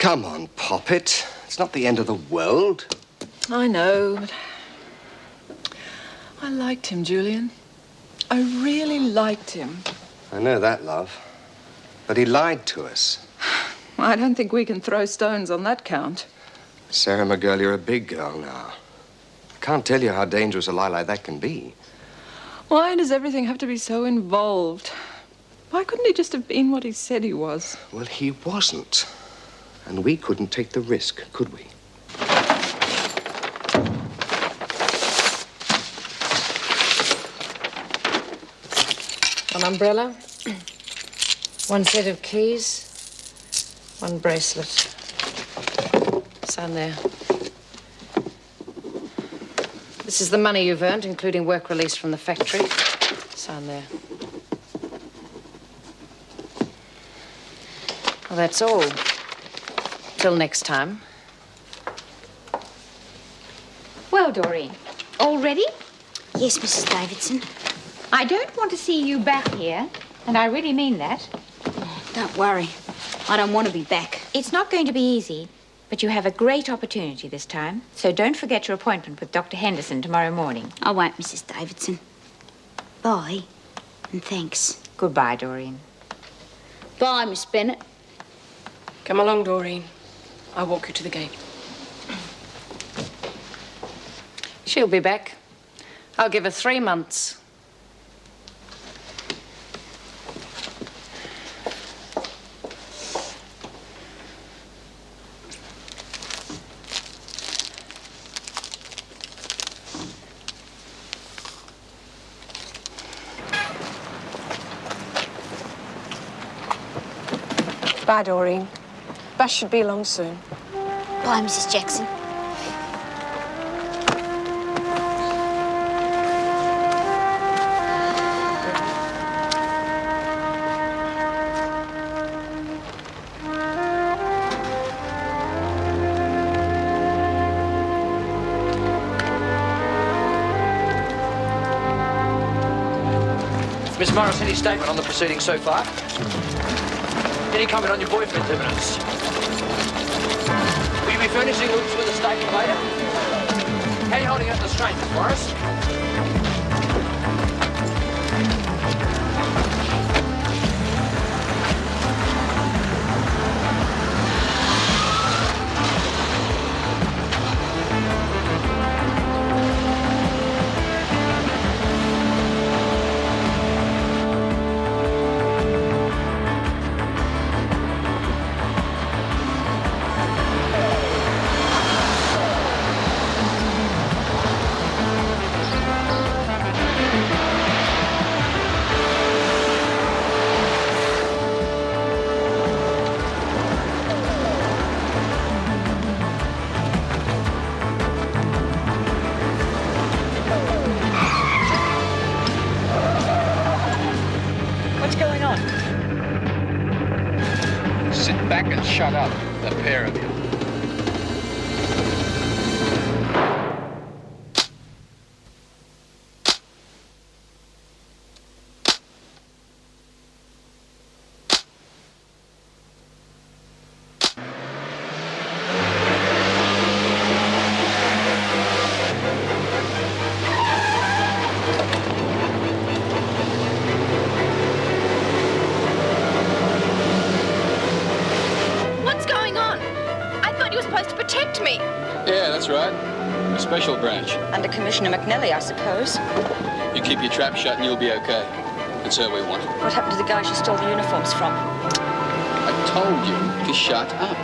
Come on, Bobbitt. It's not the end of the world. I know, but I liked him, Julian. I really liked him. I know that, love. But he lied to us. I don't think we can throw stones on that count. Sarah, my girl, you're a big girl now. I can't tell you how dangerous a lie like that can be. Why does everything have to be so involved? Why couldn't he just have been what he said he was? Well, he wasn't. And we couldn't take the risk, could we? One umbrella, one set of keys, one bracelet. Sign there. This is the money you've earned, including work release from the factory. Sign there. Well, that's all. Till next time. Well, Doreen, already? Yes, Mrs. Davidson. I don't want to see you back here, and I really mean that. Don't worry. I don't want to be back. It's not going to be easy, but you have a great opportunity this time, so don't forget your appointment with Dr. Henderson tomorrow morning. I won't, Mrs. Davidson. Bye, and thanks. Goodbye, Doreen. Bye, Miss Bennett. Come along, Doreen. I'll walk you to the gate. She'll be back. I'll give her 3 months. Bye, Doreen. Bus should be along soon. Bye, Mrs. Jackson. Miss Morris, any statement on the proceedings so far? Any comment on your boyfriend's evidence? Will you be furnishing Oops with a statement later? How are you holding out the strain, Miss Morris? Shut up, the pair of you. Special branch. Under Commissioner McNally, I suppose. You keep your trap shut and you'll be okay. That's her we want. What happened to the guy she stole the uniforms from? I told you to shut up.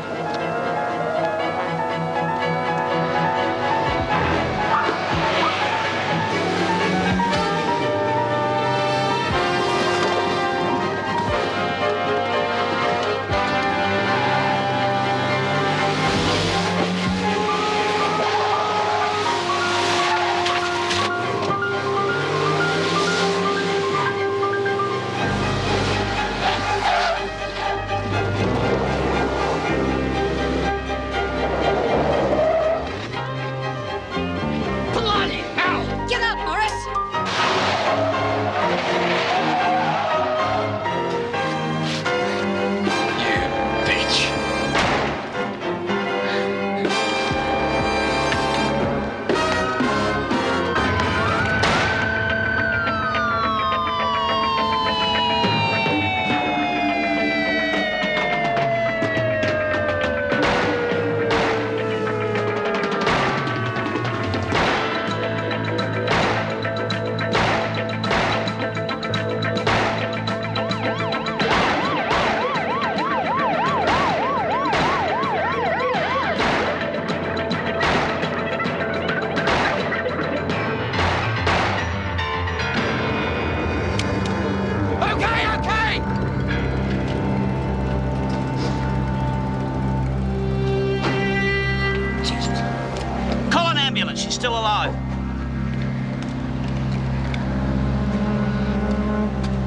silent. She's still alive.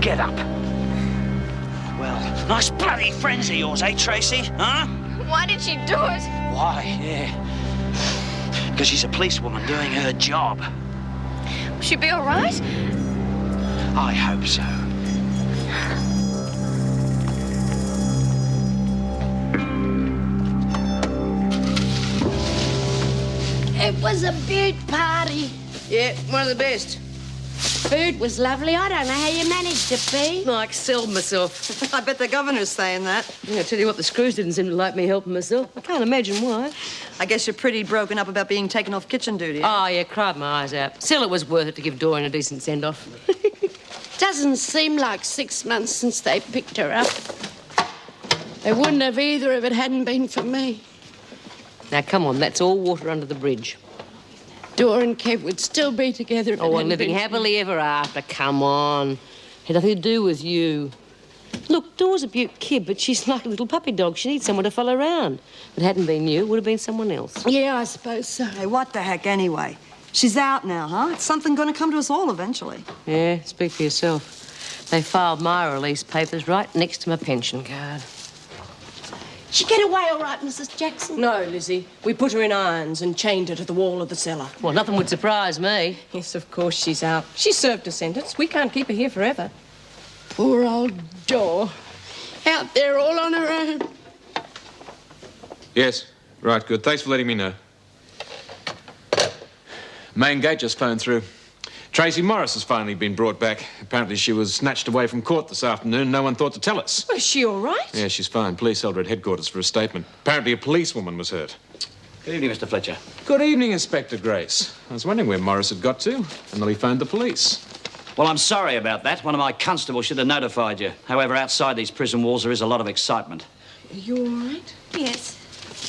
Get up. Well, nice bloody friends of yours, eh, Tracey? Huh? Why did she do it? Why, yeah. Because she's a policewoman doing her job. Will she be all right? I hope so. It was a big party. Yeah, one of the best. Food was lovely. I don't know how you managed to be. I excelled myself. I bet the governor's saying that. I tell you what, the screws didn't seem to like me helping myself. I can't imagine why. I guess you're pretty broken up about being taken off kitchen duty. Oh, yeah, cried my eyes out. Still, it was worth it to give Doreen a decent send-off. Doesn't seem like 6 months since they picked her up. They wouldn't have either if it hadn't been for me. Now, come on, that's all water under the bridge. Dora and Kev would still be together if it Oh, and hadn't living been for happily ever after. Come on. Had nothing to do with you. Look, Dora's a beaut kid, but she's like a little puppy dog. She needs someone to follow around. If it hadn't been you, it would have been someone else. Yeah, I suppose so. Hey, what the heck, anyway? She's out now, huh? It's something going to come to us all eventually. Yeah, speak for yourself. They filed my release papers right next to my pension card. She get away all right, Mrs. Jackson? No, Lizzie. We put her in irons and chained her to the wall of the cellar. Well, nothing would surprise me. Yes, of course she's out. She served a sentence. We can't keep her here forever. Poor old Dor. Out there all on her own. Yes, right, good. Thanks for letting me know. Main gate just phoned through. Tracey Morris has finally been brought back. Apparently she was snatched away from court this afternoon. No one thought to tell us. Well, is she all right? Yeah, she's fine. Police held her at headquarters for a statement. Apparently a policewoman was hurt. Good evening, Mr. Fletcher. Good evening, Inspector Grace. I was wondering where Morris had got to, and then he phoned the police. Well, I'm sorry about that. One of my constables should have notified you. However, outside these prison walls, there is a lot of excitement. Are you all right? Yes.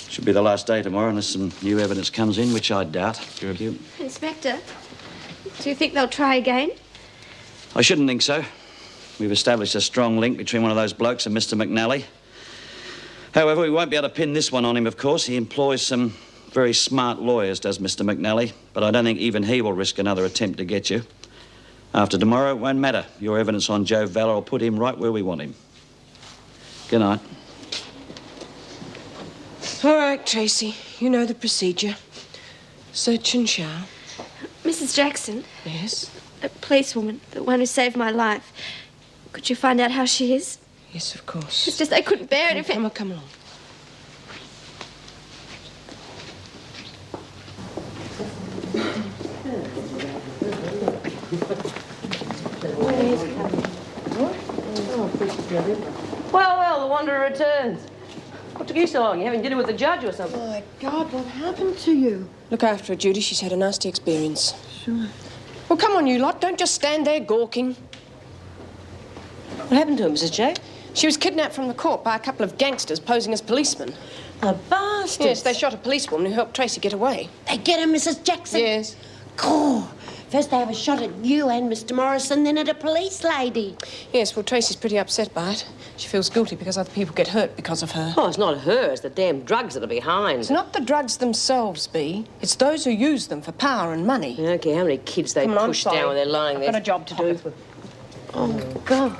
Should be the last day tomorrow, unless some new evidence comes in, which I doubt. Good. You. Inspector, do you think they'll try again? I shouldn't think so. We've established a strong link between one of those blokes and Mr. McNally. However, we won't be able to pin this one on him, of course. He employs some very smart lawyers, does Mr. McNally, but I don't think even he will risk another attempt to get you. After tomorrow, it won't matter. Your evidence on Joe Valor will put him right where we want him. Good night. All right, Tracey. You know the procedure. Search and shower. Mrs. Jackson? Yes? A policewoman, the one who saved my life. Could you find out how she is? Yes, of course. It's just I couldn't bear it if it... Come along. Well, the wanderer returns. What took you so long? You having dinner with the judge or something? My God, what happened to you? Look after her, Judy. She's had a nasty experience. Sure. Well, come on, you lot. Don't just stand there gawking. What happened to her, Mrs. J? She was kidnapped from the court by a couple of gangsters posing as policemen. The bastards! Yes, they shot a policewoman who helped Tracey get away. They get her, Mrs. Jackson? Yes. Cool. First they have a shot at you and Mr. Morrison, then at a police lady. Yes, well, Tracey's pretty upset by it. She feels guilty because other people get hurt because of her. Oh, it's not her. It's the damn drugs that are behind. It's not the drugs themselves, Bea. It's those who use them for power and money. I don't care how many kids they push down when they're lying there. I've got a job to do. Oh, God.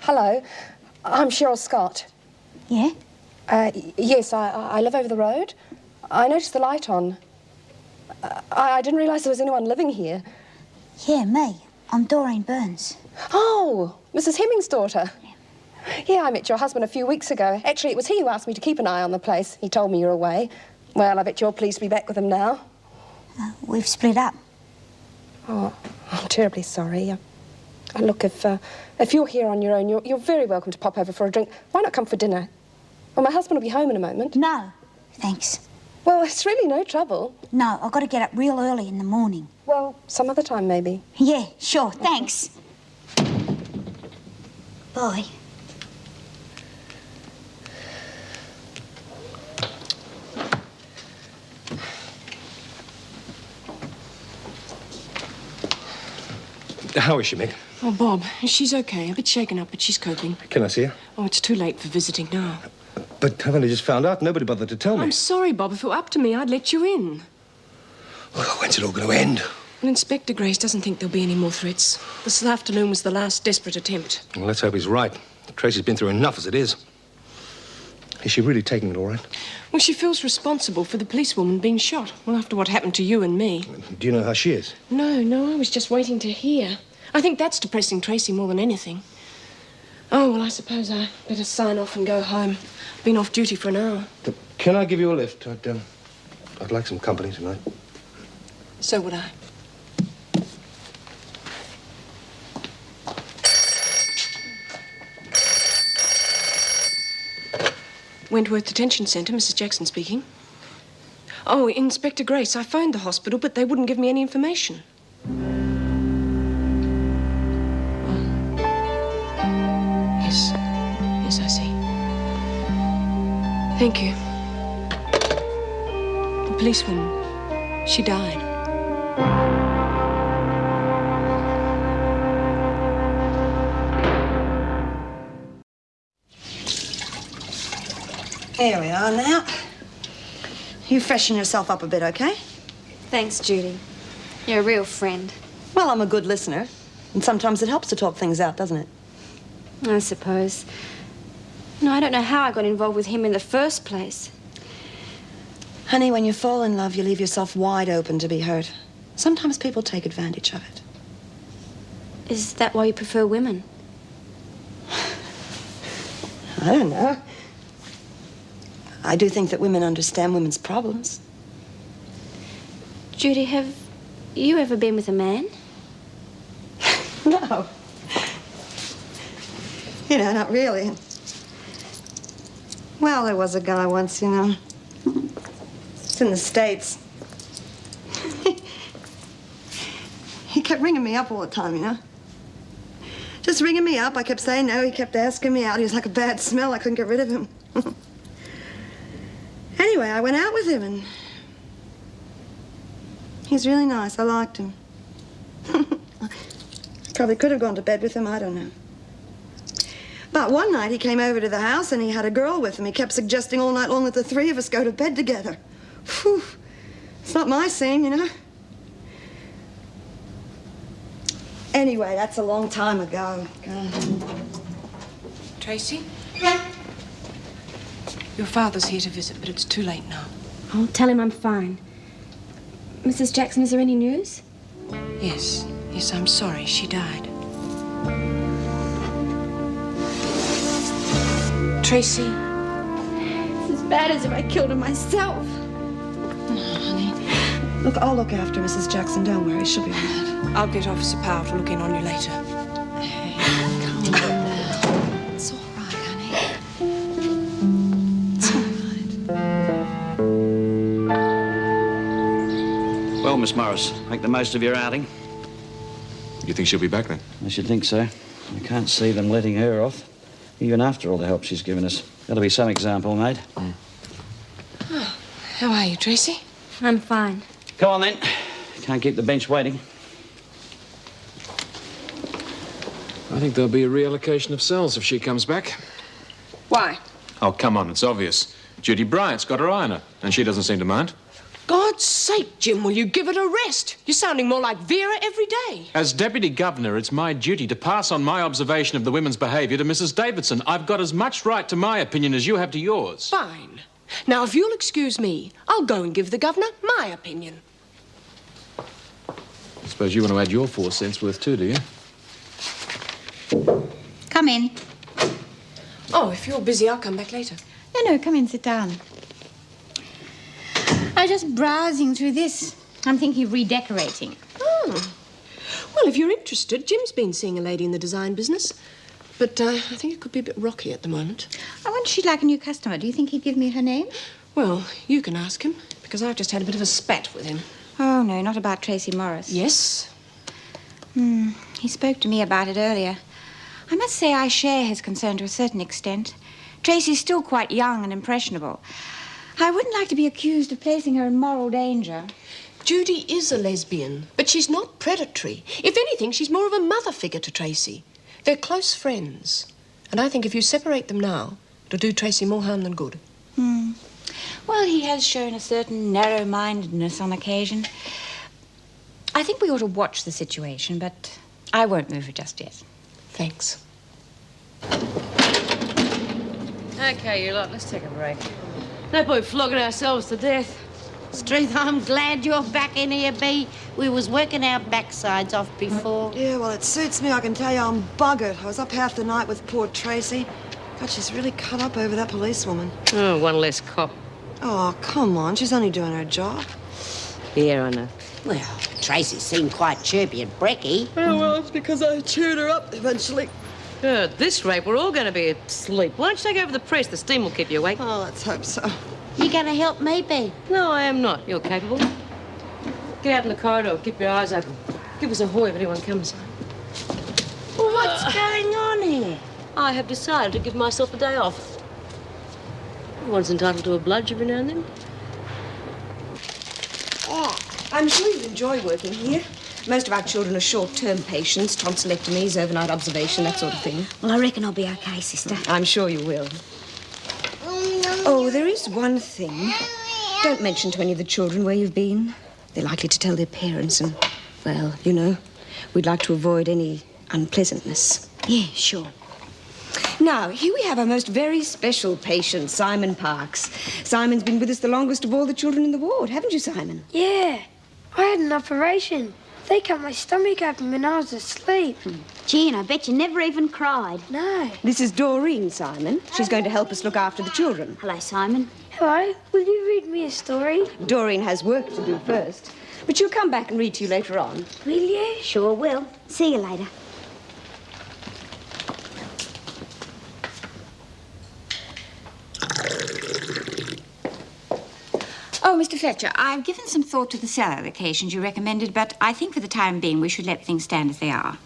Hello. I'm Cheryl Scott. Yeah? Yes, I live over the road. I noticed the light on. I didn't realise there was anyone living here. Yeah, me. I'm Doreen Burns. Oh, Mrs. Hemming's daughter. Yeah, I met your husband a few weeks ago. Actually, it was he who asked me to keep an eye on the place. He told me you're away. Well, I bet you're pleased to be back with him now. We've split up. Oh, I'm terribly sorry. Look, if you're here on your own, you're very welcome to pop over for a drink. Why not come for dinner? Well, my husband will be home in a moment. No, thanks. Well, it's really no trouble. No, I've got to get up real early in the morning. Well, some other time, maybe. Yeah, sure, thanks. Bye. How is she, Meg? Oh, Bob, she's okay. A bit shaken up, but she's coping. Can I see her? Oh, it's too late for visiting now. But I've only just found out. Nobody bothered to tell me. I'm sorry, Bob. If it were up to me, I'd let you in. Well, when's it all going to end? Well, Inspector Grace doesn't think there'll be any more threats. This afternoon was the last desperate attempt. Well, let's hope he's right. Tracey's been through enough as it is. Is she really taking it all right? Well, she feels responsible for the policewoman being shot. Well, after what happened to you and me. Do you know how she is? No, I was just waiting to hear. I think that's depressing Tracey more than anything. Oh, well, I suppose I better sign off and go home. I've been off duty for an hour. Can I give you a lift? I'd like some company tonight. So would I. Wentworth Detention Centre, Mrs. Jackson speaking. Oh, Inspector Grace, I phoned the hospital, but they wouldn't give me any information. Yes, I see. Thank you. The policewoman, she died. There we are now. You freshen yourself up a bit, okay? Thanks, Judy. You're a real friend. Well, I'm a good listener. And sometimes it helps to talk things out, doesn't it? I suppose. No, I don't know how I got involved with him in the first place. Honey, when you fall in love, you leave yourself wide open to be hurt. Sometimes people take advantage of it. Is that why you prefer women? I don't know. I do think that women understand women's problems. Judy, have you ever been with a man? No. You know, not really. Well, there was a guy once, you know. It's in the States. He kept ringing me up all the time, you know. Just ringing me up. I kept saying no. He kept asking me out. He was like a bad smell. I couldn't get rid of him. Anyway, I went out with him, and he's really nice. I liked him. Probably could have gone to bed with him. I don't know. But one night he came over to the house, and he had a girl with him. He kept suggesting all night long that the three of us go to bed together. Whew. It's not my scene, you know. Anyway, that's a long time ago. Tracey? Your father's here to visit, but it's too late now. I'll tell him I'm fine. Mrs. Jackson, is there any news? Yes, I'm sorry. She died. Tracey? It's as bad as if I killed her myself. No, honey. Look, I'll look after Mrs. Jackson. Don't worry, she'll be all right. I'll get Officer Powell to look in on you later. Hey, calm down now. It's all right, honey. It's all right. Well, Miss Morris, make the most of your outing. You think she'll be back then? I should think so. I can't see them letting her off, even after all the help she's given us. Got to be some example made. Oh, how are you, Tracey? I'm fine. Come on, then. Can't keep the bench waiting. I think there'll be a reallocation of cells if she comes back. Why? Oh, come on, it's obvious. Judy Bryant's got her eye on her, and she doesn't seem to mind. God's sake, Jim, will you give it a rest? You're sounding more like Vera every day. As Deputy Governor, it's my duty to pass on my observation of the women's behaviour to Mrs. Davidson. I've got as much right to my opinion as you have to yours. Fine. Now, if you'll excuse me, I'll go and give the Governor my opinion. I suppose you want to add your 4 cents worth too, do you? Come in. Oh, if you're busy, I'll come back later. No, come in, sit down. I'm just browsing through this. I'm thinking of redecorating. Oh. Well, if you're interested, Jim's been seeing a lady in the design business. But I think it could be a bit rocky at the moment. I wonder if she'd like a new customer. Do you think he'd give me her name? Well, you can ask him, because I've just had a bit of a spat with him. Oh, no, not about Tracey Morris. Yes? He spoke to me about it earlier. I must say I share his concern to a certain extent. Tracey's still quite young and impressionable. I wouldn't like to be accused of placing her in moral danger. Judy is a lesbian, but she's not predatory. If anything, she's more of a mother figure to Tracey. They're close friends. And I think if you separate them now, it'll do Tracey more harm than good. Well, he has shown a certain narrow-mindedness on occasion. I think we ought to watch the situation, but I won't move it just yet. Thanks. Okay, you lot, let's take a break. No point flogging ourselves to death. Struth, I'm glad you're back in here, B. We was working our backsides off before. Yeah, well, it suits me. I can tell you I'm buggered. I was up half the night with poor Tracey. God, she's really cut up over that policewoman. Oh, one less cop. Oh, come on. She's only doing her job. Yeah, I know. Well, Tracey seemed quite chirpy and brecky. Oh, well, it's because I cheered her up eventually. At this rate, we're all going to be asleep. Why don't you take over the press? The steam will keep you awake. Oh, let's hope so. You gonna help me, B? No, I am not. You're capable. Get out in the corridor. Keep your eyes open. Give us a hoy if anyone comes. Well, what's going on here? I have decided to give myself a day off. Everyone's entitled to a bludge every now and then. Oh, I'm sure you'd enjoy working here. Most of our children are short-term patients, tonsillectomies, overnight observation, that sort of thing. Well, I reckon I'll be okay, sister. I'm sure you will. Oh, there is one thing. Don't mention to any of the children where you've been. They're likely to tell their parents and, well, you know, we'd like to avoid any unpleasantness. Yeah, sure. Now, here we have our most very special patient, Simon Parks. Simon's been with us the longest of all the children in the ward, haven't you, Simon? Yeah, I had an operation. They cut my stomach open when I was asleep. Gee, and I bet you never even cried. No. This is Doreen, Simon. She's going to help us look after the children. Hello, Simon. Hello. Will you read me a story? Doreen has work to do first, but she'll come back and read to you later on. Will you? Sure will. See you later. Oh, Mr. Fletcher, I've given some thought to the cell allocations you recommended, but I think for the time being we should let things stand as they are.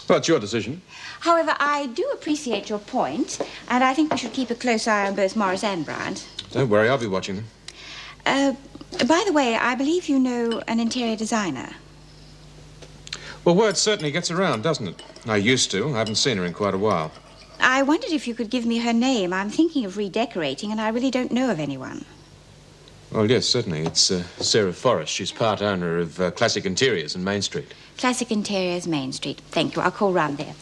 Well, it's your decision. However, I do appreciate your point, and I think we should keep a close eye on both Morris and Bryant. Don't worry, I'll be watching them. By the way, I believe you know an interior designer. Well, word certainly gets around, doesn't it? I used to. I haven't seen her in quite a while. I wondered if you could give me her name. I'm thinking of redecorating, and I really don't know of anyone. Well, yes, certainly. It's Sarah Forrest. She's part owner of Classic Interiors in Main Street. Classic Interiors, Main Street. Thank you. I'll call round there.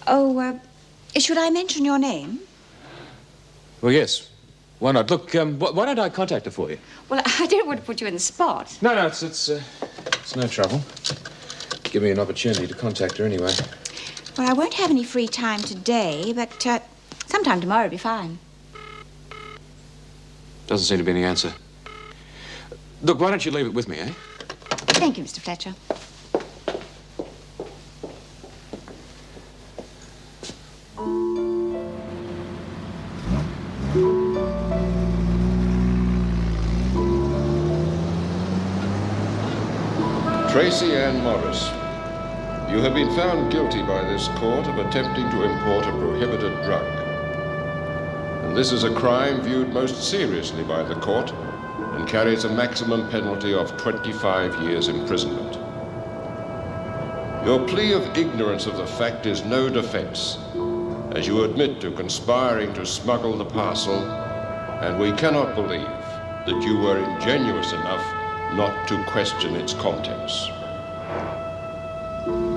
Oh, should I mention your name? Well, yes. Why not? Look, why don't I contact her for you? Well, I don't want to put you in the spot. No, it's no trouble. Give me an opportunity to contact her anyway. Well, I won't have any free time today, but sometime tomorrow will be fine. Doesn't seem to be any answer. Look, why don't you leave it with me, eh? Thank you, Mr. Fletcher. Tracey Ann Morris, you have been found guilty by this court of attempting to import a prohibited drug. And this is a crime viewed most seriously by the court and carries a maximum penalty of 25 years imprisonment. Your plea of ignorance of the fact is no defense, as you admit to conspiring to smuggle the parcel, and we cannot believe that you were ingenuous enough not to question its contents.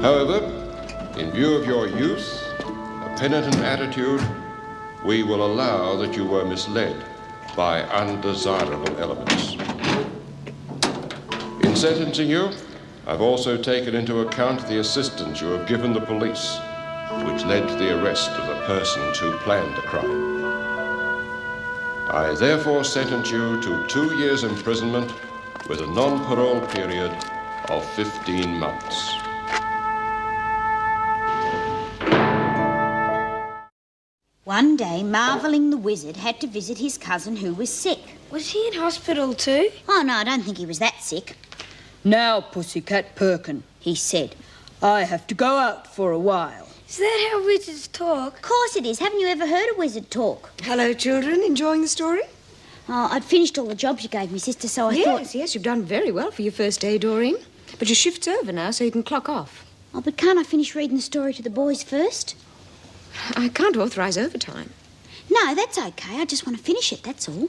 However, in view of your youth, a penitent attitude, we will allow that you were misled by undesirable elements. In sentencing you, I've also taken into account the assistance you have given the police, which led to the arrest of the persons who planned the crime. I therefore sentence you to 2 years imprisonment with a non-parole period of 15 months. One day, Marvelling the Wizard had to visit his cousin who was sick. Was he in hospital too? Oh, no, I don't think he was that sick. Now, Pussycat Perkin, he said, I have to go out for a while. Is that how wizards talk? Of course it is. Haven't you ever heard a wizard talk? Hello, children. Enjoying the story? Oh, I'd finished all the jobs you gave me, sister, so I thought... Yes, you've done very well for your first day, Doreen. But your shift's over now, so you can clock off. Oh, but can't I finish reading the story to the boys first? I can't authorise overtime. No, that's okay. I just want to finish it, that's all.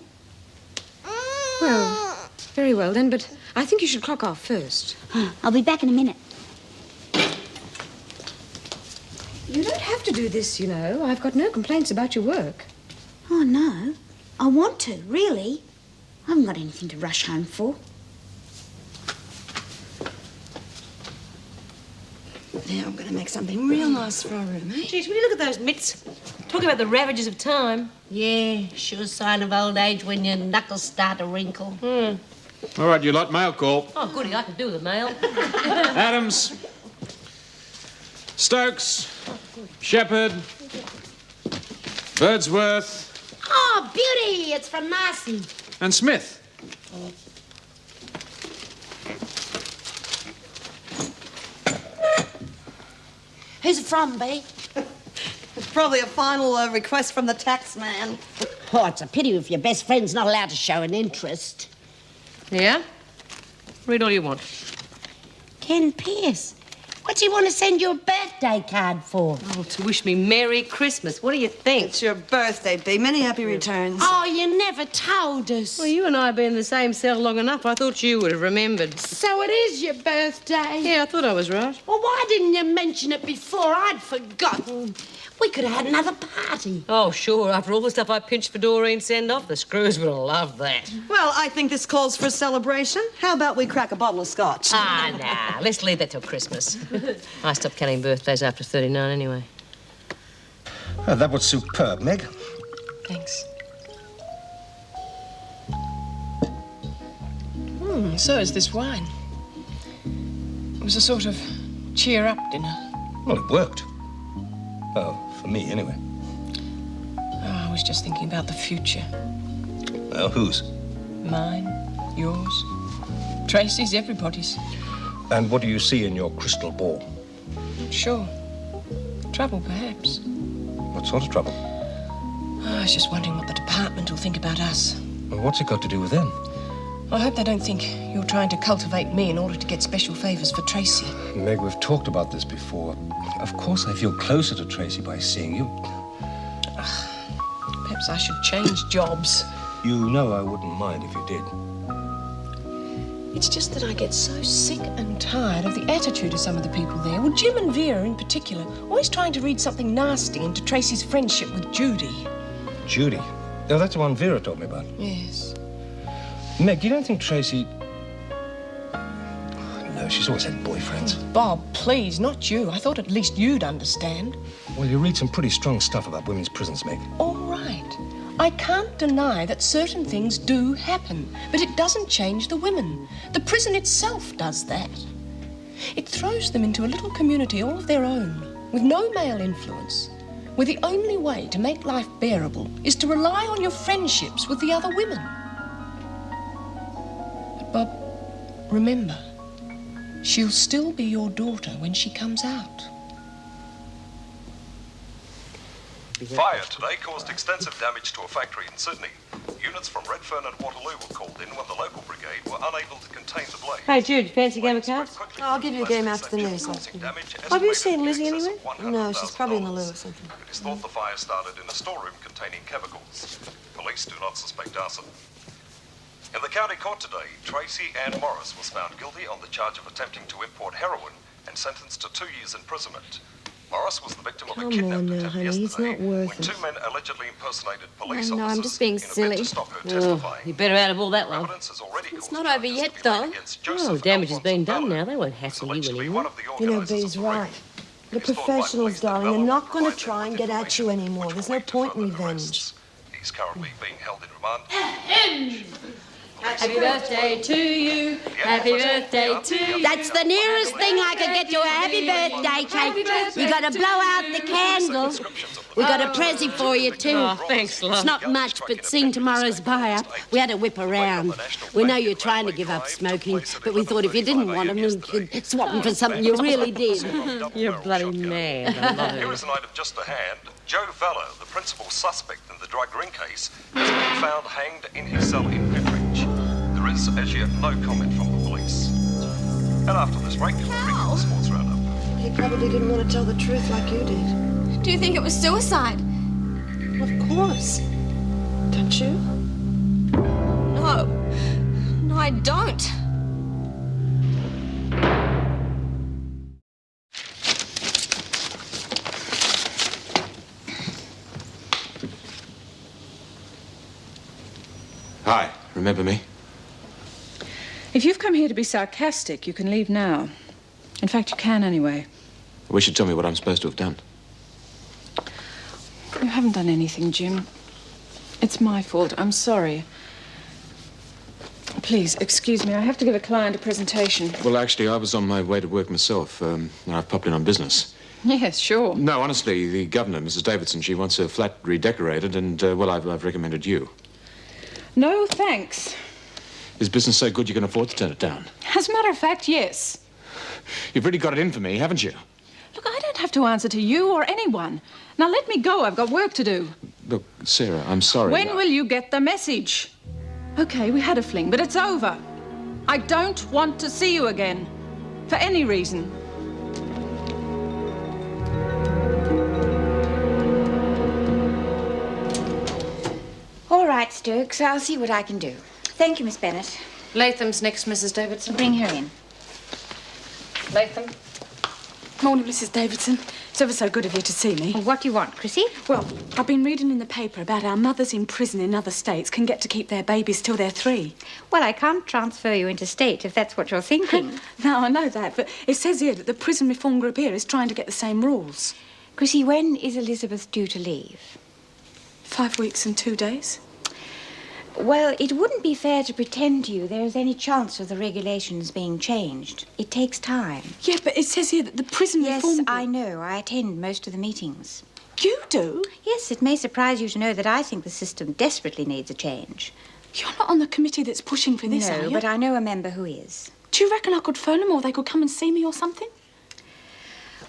Well, very well then, but I think you should clock off first. I'll be back in a minute. You don't have to do this, you know. I've got no complaints about your work. Oh, no. I want to, really. I haven't got anything to rush home for. Now I'm going to make something real nice for our room, eh? Geez, will you look at those mitts? Talk about the ravages of time. Yeah, sure sign of old age when your knuckles start to wrinkle. All right, you lot, mail call. Oh, goody, I can do the mail. Adams. Stokes. Shepherd. Birdsworth. Oh, beauty! It's from Marcy. And Smith. Who's it from, B? It's probably a final request from the tax man. Oh, it's a pity if your best friend's not allowed to show an interest. Yeah? Read all you want. Ken Pierce. What's he want to send you a birthday card for? Oh, to wish me Merry Christmas. What do you think? It's your birthday, B. Many happy returns. Oh, you never told us. Well, you and I have been in the same cell long enough. I thought you would have remembered. So it is your birthday? Yeah, I thought I was right. Well, why didn't you mention it before? I'd forgotten. We could have had another party. Oh, sure. After all the stuff I pinched for Doreen's send-off, the screws would have loved that. Well, I think this calls for a celebration. How about we crack a bottle of scotch? Ah, nah. Let's leave that till Christmas. I stopped counting birthdays after 39 anyway. Oh, that was superb, Meg. Thanks. So is this wine. It was a sort of cheer-up dinner. Well, it worked. Oh, for me, anyway. Oh, I was just thinking about the future. Well, whose? Mine, yours, Tracey's, everybody's. And what do you see in your crystal ball? Sure. Trouble, perhaps. What sort of trouble? Oh, I was just wondering what the department will think about us. Well, what's it got to do with them? I hope they don't think you're trying to cultivate me in order to get special favours for Tracey. Meg, we've talked about this before. Of course I feel closer to Tracey by seeing you. Perhaps I should change jobs. You know I wouldn't mind if you did. It's just that I get so sick and tired of the attitude of some of the people there. Well, Jim and Vera in particular, always trying to read something nasty into Tracey's friendship with Judy. Judy? Oh, that's the one Vera told me about. Yes. Meg, you don't think Tracey... No, she's always had boyfriends. Bob, please, not you. I thought at least you'd understand. Well, you read some pretty strong stuff about women's prisons, Meg. All right. I can't deny that certain things do happen, but it doesn't change the women. The prison itself does that. It throws them into a little community all of their own, with no male influence, where the only way to make life bearable is to rely on your friendships with the other women. But, Bob, remember, she'll still be your daughter when she comes out. Fire today caused extensive damage to a factory in Sydney. Units from Redfern and Waterloo were called in when the local brigade were unable to contain the blaze. Hey, Jude, fancy a game of cards? I'll give you a game after the news. Have you seen Lizzie anywhere? No, she's probably in the loo or something. It is thought the fire started in a storeroom containing chemicals. Police do not suspect arson. In the county court today, Tracey Ann Morris was found guilty on the charge of attempting to import heroin and sentenced to 2 years imprisonment. Morris was the victim of a kidnapping attempt yesterday it's not worth when 2 men allegedly impersonated police No, officers I'm just being in a bid silly. to stop her testifying. You better out of all that long. It's not over yet, though. Oh, damage has been done now. They won't hassle you anymore. You know, Bee's right. The professionals, darling, they're not going to try and get at you anymore. There's no point in revenge. He's currently being held in remand. Happy birthday to you. Happy birthday to you. That's the nearest thing I could get to a happy birthday cake. You got to blow out the candles. We got a present for you too. Oh, thanks, love. It's not much, but seeing tomorrow's buy-up, we had to whip around. We know you're trying to give up smoking, but we thought if you didn't want them, you could swap them for something you really did. You're bloody mad. I love Here it. is an item just to hand. Joe Vella, the principal suspect in the drug ring case, has been found hanged in his cell in Pentridge. There is, as yet, no comment from the police. And after this break, we'll bring you the sports roundup. He probably didn't want to tell the truth like you did. Do you think it was suicide? Of course. Don't you? No. No, I don't. Hi, remember me? If you've come here to be sarcastic, you can leave now. In fact, you can anyway. I wish you'd tell me what I'm supposed to have done. You haven't done anything, Jim. It's my fault. I'm sorry. Please, excuse me. I have to give a client a presentation. Well, actually, I was on my way to work myself. And I've popped in on business. Yes, sure. No, honestly, the governor, Mrs. Davidson, she wants her flat redecorated, and, well, I've recommended you. No, thanks. Is business so good you can afford to turn it down? As a matter of fact, yes. You've really got it in for me, haven't you? Look, I don't have to answer to you or anyone. Now, let me go. I've got work to do. Look, Sarah, I'm sorry. When will you get the message? Okay, we had a fling, but it's over. I don't want to see you again. For any reason. All right, Stokes, I'll see what I can do. Thank you, Miss Bennett. Latham's next, Mrs. Davidson. Bring her in. Latham. Morning, Mrs. Davidson. It's ever so good of you to see me. Well, what do you want, Chrissie? Well, I've been reading in the paper about how mothers in prison in other states can get to keep their babies till they're 3. Well, I can't transfer you interstate if that's what you're thinking. No, I know that, but it says here that the prison reform group here is trying to get the same rules. Chrissie, when is Elizabeth due to leave? 5 weeks and 2 days. Well, it wouldn't be fair to pretend to you there's any chance of the regulations being changed. It takes time. Yeah, but it says here that the prison reform... Yes, I know. I attend most of the meetings. You do? Yes, it may surprise you to know that I think the system desperately needs a change. You're not on the committee that's pushing for this, are No, you? but I know a member who is. Do you reckon I could phone them or they could come and see me or something?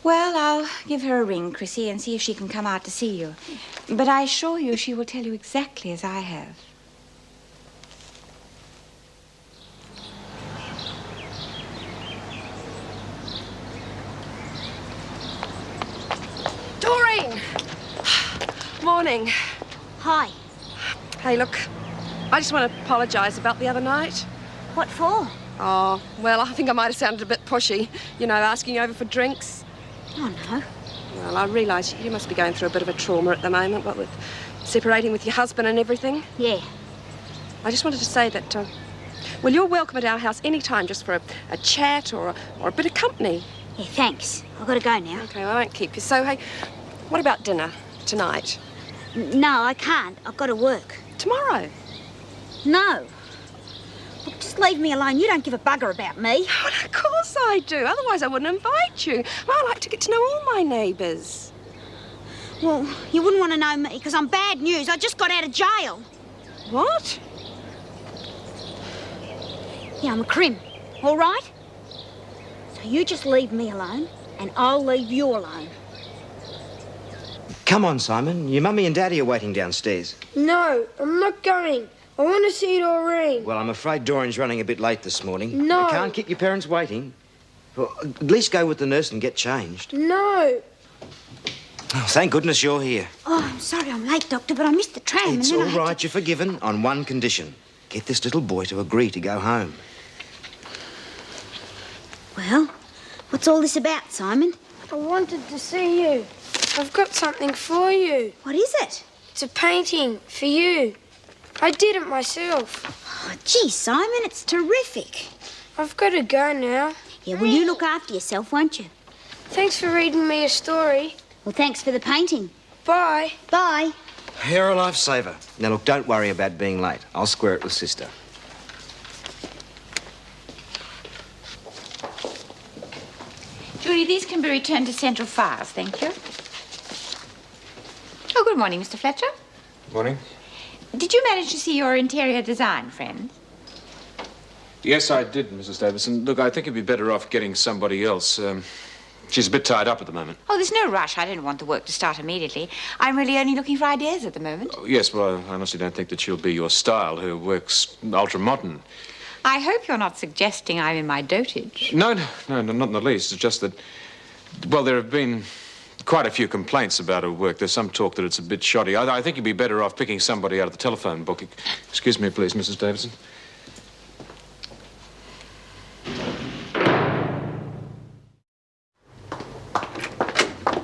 Well, I'll give her a ring, Chrissie, and see if she can come out to see you. But I assure you she will tell you exactly as I have. Doreen! Morning. Hi. Hey, look, I just want to apologise about the other night. What for? Oh, well, I think I might have sounded a bit pushy, you know, asking you over for drinks. Oh, no. Well, I realise you must be going through a bit of a trauma at the moment, what with separating with your husband and everything. Yeah. I just wanted to say that, well, you're welcome at our house any time just for a chat or a bit of company. Yeah, thanks. I've got to go now. OK, I won't keep you. So, hey, what about dinner tonight? No, I can't. I've got to work. Tomorrow? No. Look, just leave me alone. You don't give a bugger about me. Well, of course I do. Otherwise, I wouldn't invite you. Well, I like to get to know all my neighbours. Well, you wouldn't want to know me because I'm bad news. I just got out of jail. What? Yeah, I'm a crim. All right? So you just leave me alone and I'll leave you alone. Come on, Simon. Your mummy and daddy are waiting downstairs. No, I'm not going. I want to see Doreen. Well, I'm afraid Doreen's running a bit late this morning. No. You can't keep your parents waiting. Well, at least go with the nurse and get changed. No. Oh, thank goodness you're here. Oh, I'm sorry I'm late, Doctor, but I missed the tram. It's and all then right, you're forgiven on one condition. Get this little boy to agree to go home. Well, what's all this about, Simon? I wanted to see you. I've got something for you. What is it? It's a painting for you. I did it myself. Oh, gee, Simon, it's terrific. I've got to go now. Yeah, well, you look after yourself, won't you? Thanks for reading me a story. Well, thanks for the painting. Bye. Bye. You're a lifesaver. Now, look, don't worry about being late. I'll square it with Sister. Judy, these can be returned to Central Files, thank you. Oh, good morning, Mr. Fletcher. Morning. Did you manage to see your interior design friend? Yes, I did, Mrs. Davidson. Look, I think you'd be better off getting somebody else. She's a bit tied up at the moment. Oh, there's no rush. I don't want the work to start immediately. I'm really only looking for ideas at the moment. Oh, yes, well, I honestly don't think that she'll be your style. Her work's ultra-modern. I hope you're not suggesting I'm in my dotage. No, not in the least. It's just that, well, there have been quite a few complaints about her work. There's some talk that it's a bit shoddy. I think you'd be better off picking somebody out of the telephone book. Excuse me, please, Mrs. Davidson.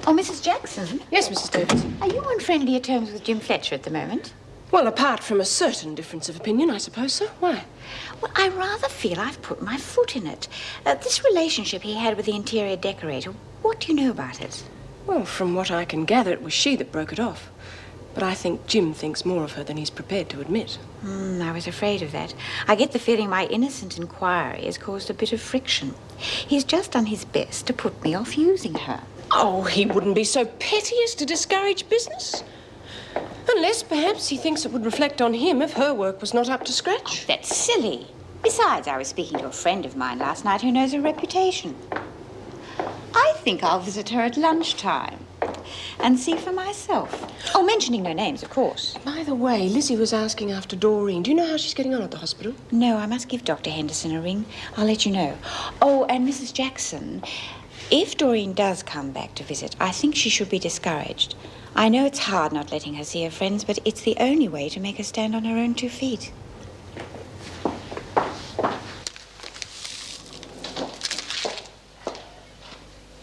Oh, Mrs. Jackson? Yes, Mrs. Davidson. Are you on friendlier terms with Jim Fletcher at the moment? Well, apart from a certain difference of opinion, I suppose so. Why? Well, I rather feel I've put my foot in it. This relationship he had with the interior decorator, what do you know about it? Well, from what I can gather, it was she that broke it off. But I think Jim thinks more of her than he's prepared to admit. I was afraid of that. I get the feeling my innocent inquiry has caused a bit of friction. He's just done his best to put me off using her. Oh, he wouldn't be so petty as to discourage business. Unless, perhaps, he thinks it would reflect on him if her work was not up to scratch. Oh, that's silly. Besides, I was speaking to a friend of mine last night who knows her reputation. I think I'll visit her at lunchtime and see for myself. Oh, mentioning no names, of course. By the way, Lizzie was asking after Doreen. Do you know how she's getting on at the hospital? No, I must give Dr. Henderson a ring. I'll let you know. Oh, and Mrs. Jackson, if Doreen does come back to visit, I think she should be discouraged. I know it's hard not letting her see her friends, but it's the only way to make her stand on her own 2 feet.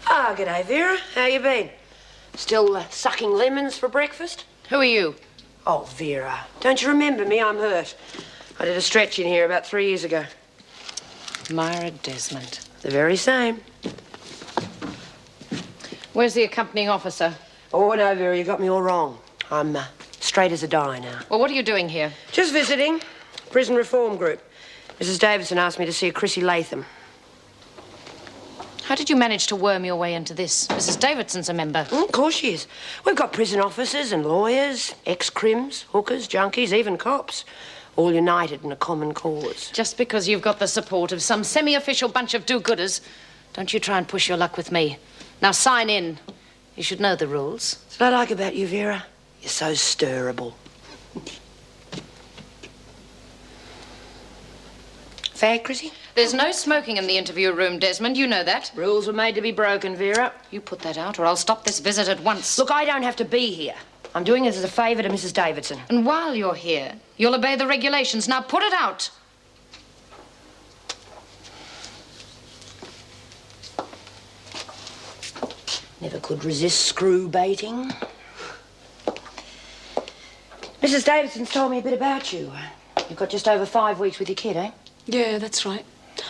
Ah, g'day, Vera. How you been? Still sucking lemons for breakfast? Who are you? Oh, Vera. Don't you remember me? I'm hurt. I did a stretch in here about 3 years ago. Myra Desmond. The very same. Where's the accompanying officer? Oh, no, Vera, you got me all wrong. I'm straight as a die now. Well, what are you doing here? Just visiting. Prison reform group. Mrs. Davidson asked me to see a Chrissie Latham. How did you manage to worm your way into this? Mrs. Davidson's a member. Of course she is. We've got prison officers and lawyers, ex-crims, hookers, junkies, even cops. All united in a common cause. Just because you've got the support of some semi-official bunch of do-gooders, don't you try and push your luck with me. Now sign in. You should know the rules. That's what I like about you, Vera. You're so stirrable. Fair, Chrissie? There's no smoking in the interview room, Desmond. You know that. Rules were made to be broken, Vera. You put that out, or I'll stop this visit at once. Look, I don't have to be here. I'm doing this as a favour to Mrs. Davidson. And while you're here, you'll obey the regulations. Now put it out. Never could resist screw baiting. Mrs. Davidson's told me a bit about you. You've got just over 5 weeks with your kid, eh? Yeah, that's right.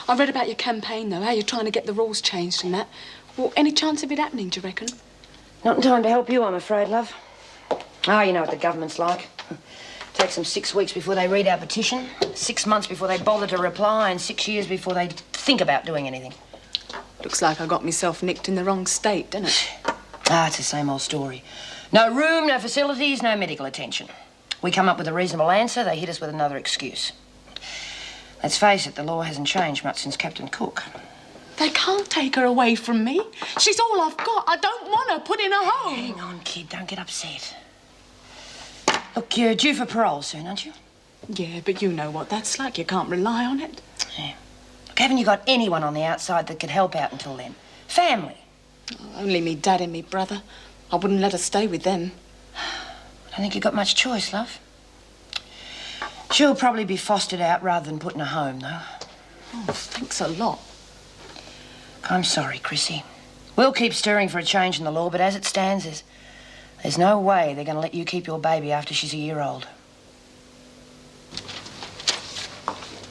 I read about your campaign, though, how you're trying to get the rules changed and that. Well, any chance of it happening, do you reckon? Not in time to help you, I'm afraid, love. Ah, you know what the government's like. Takes them 6 weeks before they read our petition, 6 months before they bother to reply, and 6 years before they think about doing anything. Looks like I got myself nicked in the wrong state, doesn't it? Ah, it's the same old story. No room, no facilities, no medical attention. We come up with a reasonable answer, they hit us with another excuse. Let's face it, the law hasn't changed much since Captain Cook. They can't take her away from me. She's all I've got. I don't want her put in a home. Hang on, kid, don't get upset. Look, you're due for parole soon, aren't you? Yeah, but you know what that's like. You can't rely on it. Yeah. Look, haven't you got anyone on the outside that could help out until then? Family? Oh, only me dad and me brother. I wouldn't let her stay with them. I don't think you've got much choice, love. She'll probably be fostered out rather than put in a home, though. Oh, thanks a lot. I'm sorry, Chrissie. We'll keep stirring for a change in the law, but as it stands, there's no way they're going to let you keep your baby after she's a year old.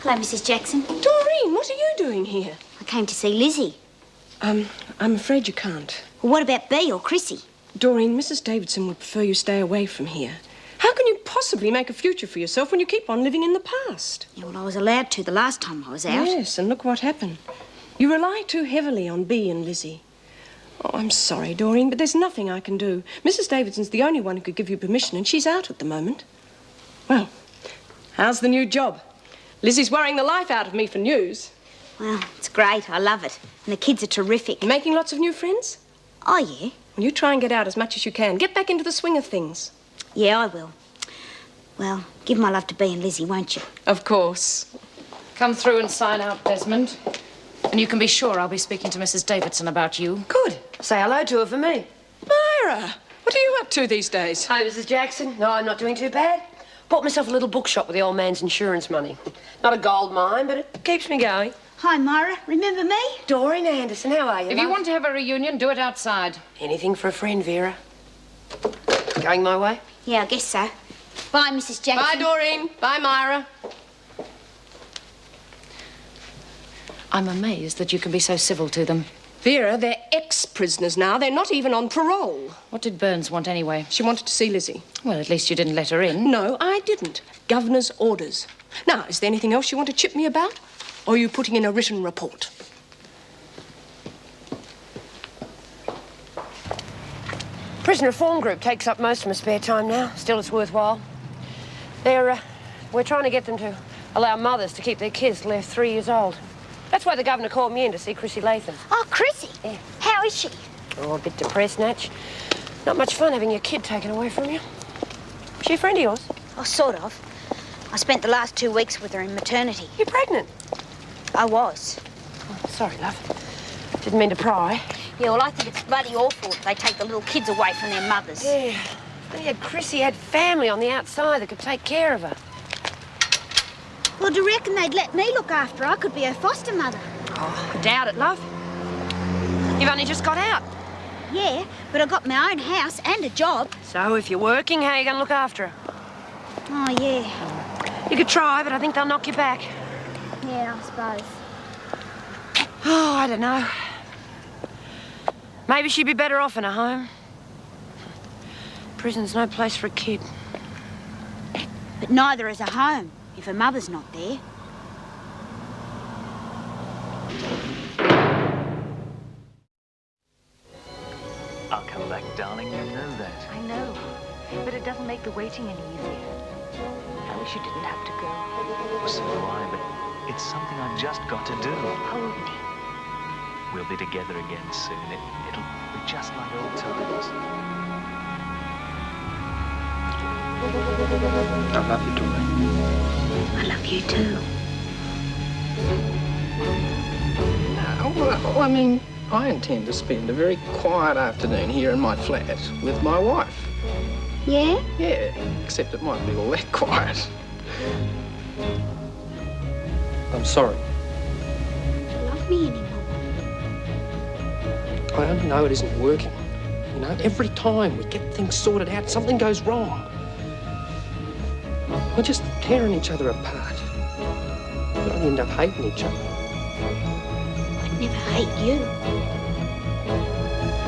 Hello, Mrs. Jackson. Doreen, what are you doing here? I came to see Lizzie. I'm afraid you can't. Well, what about Bea or Chrissie? Doreen, Mrs. Davidson would prefer you stay away from here. How can you possibly make a future for yourself when you keep on living in the past? Yeah, well, I was allowed to the last time I was out. Yes, and look what happened. You rely too heavily on Bea and Lizzie. Oh, I'm sorry, Doreen, but there's nothing I can do. Mrs. Davidson's the only one who could give you permission, and she's out at the moment. Well, how's the new job? Lizzie's worrying the life out of me for news. Well, it's great. I love it. And the kids are terrific. You making lots of new friends? Oh, yeah. Well, you try and get out as much as you can. Get back into the swing of things. Yeah, I will. Well, give my love to Bea and Lizzie, won't you? Of course. Come through and sign out, Desmond. And you can be sure I'll be speaking to Mrs. Davidson about you. Good. Say hello to her for me. Myra, what are you up to these days? Hi, Mrs. Jackson. No, I'm not doing too bad. Bought myself a little bookshop with the old man's insurance money. Not a gold mine, but it keeps me going. Hi, Myra. Remember me? Doreen Anderson, how are you, If love? you want to have a reunion, do it outside. Anything for a friend, Vera. Going my way? Yeah, I guess so. Bye, Mrs. Jackson. Bye, Doreen. Bye, Myra. I'm amazed that you can be so civil to them. Vera, they're ex-prisoners now. They're not even on parole. What did Burns want anyway? She wanted to see Lizzie. Well, at least you didn't let her in. No, I didn't. Governor's orders. Now, is there anything else you want to chip me about? Or are you putting in a written report? Prison reform group takes up most of my spare time now. Still, it's worthwhile. We're trying to get them to allow mothers to keep their kids till they're 3 years old. That's why the governor called me in to see Chrissie Latham. Oh, Chrissie? Yeah. How is she? Oh, a bit depressed, Natch. Not much fun having your kid taken away from you. Is she a friend of yours? Oh, sort of. I spent the last 2 weeks with her in maternity. You're pregnant? I was. Oh, sorry, love. Didn't mean to pry. Yeah, well, I think it's bloody awful if they take the little kids away from their mothers. Yeah. Chrissie had family on the outside that could take care of her. Well, do you reckon they'd let me look after her? I could be her foster mother. Oh, I doubt it, love. You've only just got out. Yeah, but I got my own house and a job. So if you're working, how are you going to look after her? Oh, yeah. You could try, but I think they'll knock you back. Yeah, I suppose. Oh, I don't know. Maybe she'd be better off in a home. Prison's no place for a kid. But neither is a home if her mother's not there. I'll come back, darling, you know that. I know, but it doesn't make the waiting any easier. I wish you didn't have to go. So do I, but it's something I've just got to do. Hold me. We'll be together again soon. It'll be just like old times. I love you, Doreen. I love you too. Well, I mean, I intend to spend a very quiet afternoon here in my flat with my wife. Yeah? Yeah, except it might be all that quiet. I'm sorry. Do you love me anymore? I only know it isn't working. You know, every time we get things sorted out, something goes wrong. We're just tearing each other apart. We only end up hating each other. I'd never hate you.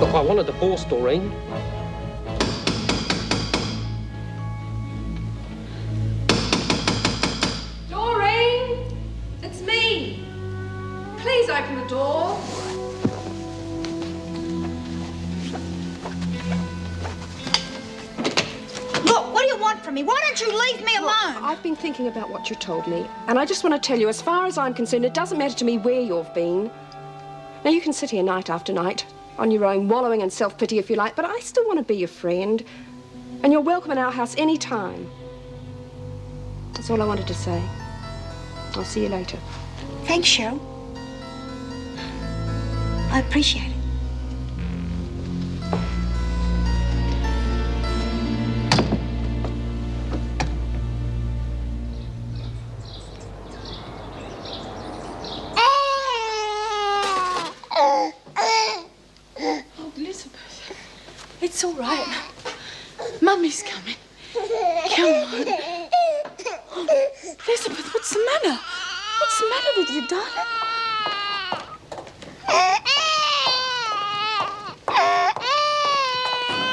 Look, I want a divorce, Doreen. Doreen! It's me! Please open the door. Look, what do you want from me? Why don't you leave me alone? I've been thinking about what you told me, and I just want to tell you, as far as I'm concerned, it doesn't matter to me where you've been. Now, you can sit here night after night, on your own, wallowing in self-pity if you like, but I still want to be your friend, and you're welcome in our house any time. That's all I wanted to say. I'll see you later. Thanks, Cheryl. I appreciate it. It's all right. Mummy's coming. Come on. Oh, Elizabeth, what's the matter? What's the matter with you, darling?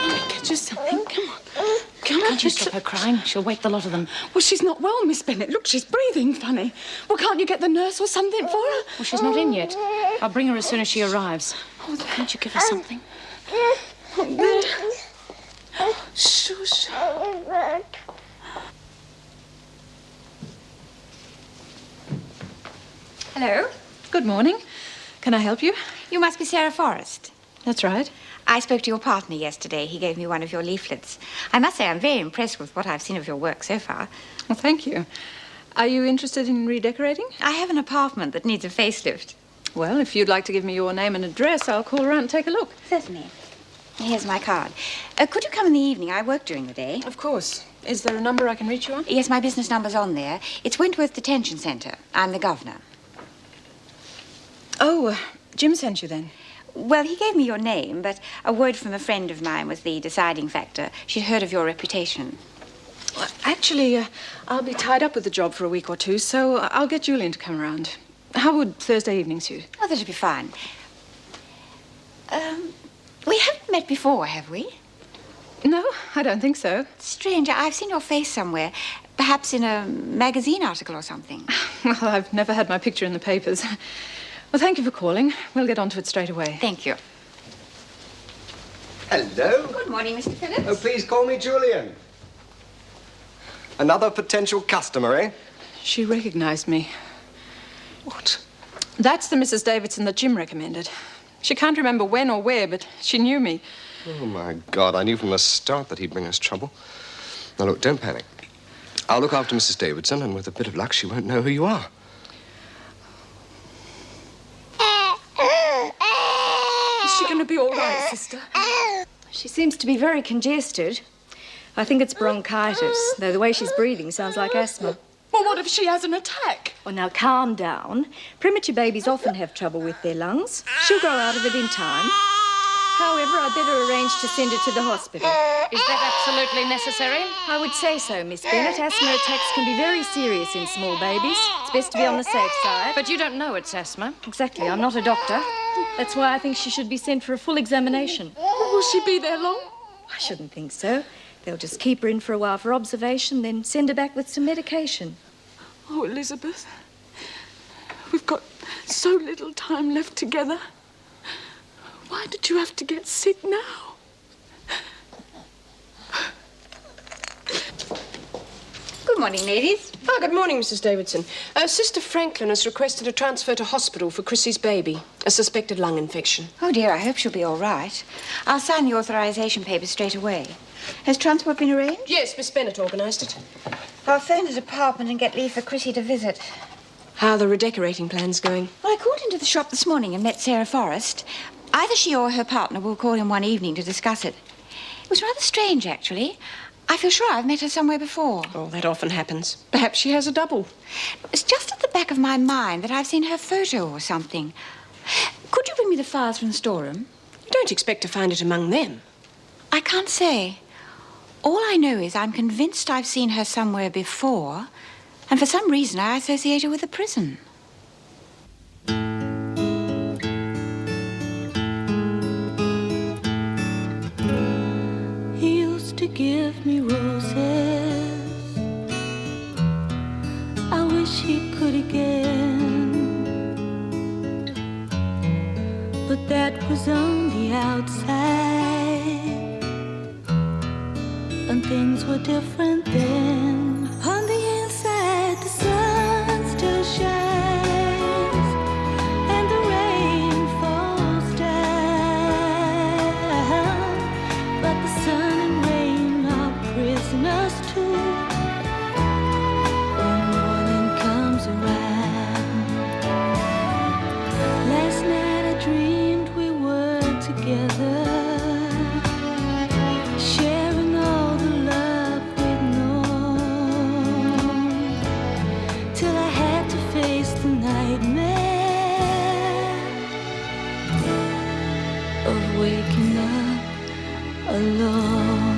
Let me get you something. Come on. Come on. Can't you stop her crying? She'll wake the lot of them. Well, she's not well, Miss Bennett. Look, she's breathing funny. Well, can't you get the nurse or something for her? Well, she's not in yet. I'll bring her as soon as she arrives. Oh, won't you give her something? Oh, there. Shush. Hello. Good morning. Can I help you? You must be Sarah Forrest. That's right. I spoke to your partner yesterday. He gave me one of your leaflets. I must say I'm very impressed with what I've seen of your work so far. Well, thank you. Are you interested in redecorating? I have an apartment that needs a facelift. Well, if you'd like to give me your name and address, I'll call around and take a look. Certainly. Here's my card. Could you come in the evening? I work during the day. Of course. Is there a number I can reach you on? Yes, my business number's on there. It's Wentworth Detention Centre. I'm the governor. Oh, Jim sent you then? Well, he gave me your name, but a word from a friend of mine was the deciding factor. She'd heard of your reputation. Well, actually, I'll be tied up with the job for a week or two, so I'll get Julian to come around. How would Thursday evening suit? Oh, that'll be fine. We haven't met before, have we? No, I don't think so. Strange. I've seen your face somewhere. Perhaps in a magazine article or something. Well, I've never had my picture in the papers. Well, thank you for calling. We'll get onto it straight away. Thank you. Hello. Good morning, Mr. Phillips. Oh, please call me Julian. Another potential customer, eh? She recognized me. What? That's the Mrs. Davidson that Jim recommended. She can't remember when or where, but she knew me. Oh, my God. I knew from the start that he'd bring us trouble. Now, look, don't panic. I'll look after Mrs. Davidson, and with a bit of luck, she won't know who you are. Is she going to be all right, sister? She seems to be very congested. I think it's bronchitis, though the way she's breathing sounds like asthma. Well, what if she has an attack? Well, now, calm down. Premature babies often have trouble with their lungs. She'll grow out of it in time. However, I'd better arrange to send her to the hospital. Is that absolutely necessary? I would say so, Miss Bennett. Asthma attacks can be very serious in small babies. It's best to be on the safe side. But you don't know it's asthma. Exactly. I'm not a doctor. That's why I think she should be sent for a full examination. Will she be there long? I shouldn't think so. They'll just keep her in for a while for observation, then send her back with some medication. Oh, Elizabeth, we've got so little time left together. Why did you have to get sick now? Good morning, ladies. Oh, good morning, Mrs. Davidson. Sister Franklin has requested a transfer to hospital for Chrissie's baby, a suspected lung infection. Oh, dear, I hope she'll be all right. I'll sign the authorization papers straight away. Has transport been arranged? Yes, Miss Bennett organised it. I'll phone the department and get leave for Chrissie to visit. How are the redecorating plans going? Well, I called into the shop this morning and met Sarah Forrest. Either she or her partner will call in one evening to discuss it. It was rather strange, actually. I feel sure I've met her somewhere before. Oh, that often happens. Perhaps she has a double. It's just at the back of my mind that I've seen her photo or something. Could you bring me the files from the storeroom? You don't expect to find it among them. I can't say. All I know is I'm convinced I've seen her somewhere before, and for some reason I associate her with the prison. He used to give me roses. I wish he could again, but that was on the outside, and things were different then. On the inside, the sun still shines, and the rain falls down, but the sun and rain are prisoners too. When morning comes around, last night I dreamed we were together, sharing all the love we'd known, till I had to face the nightmare of waking up alone.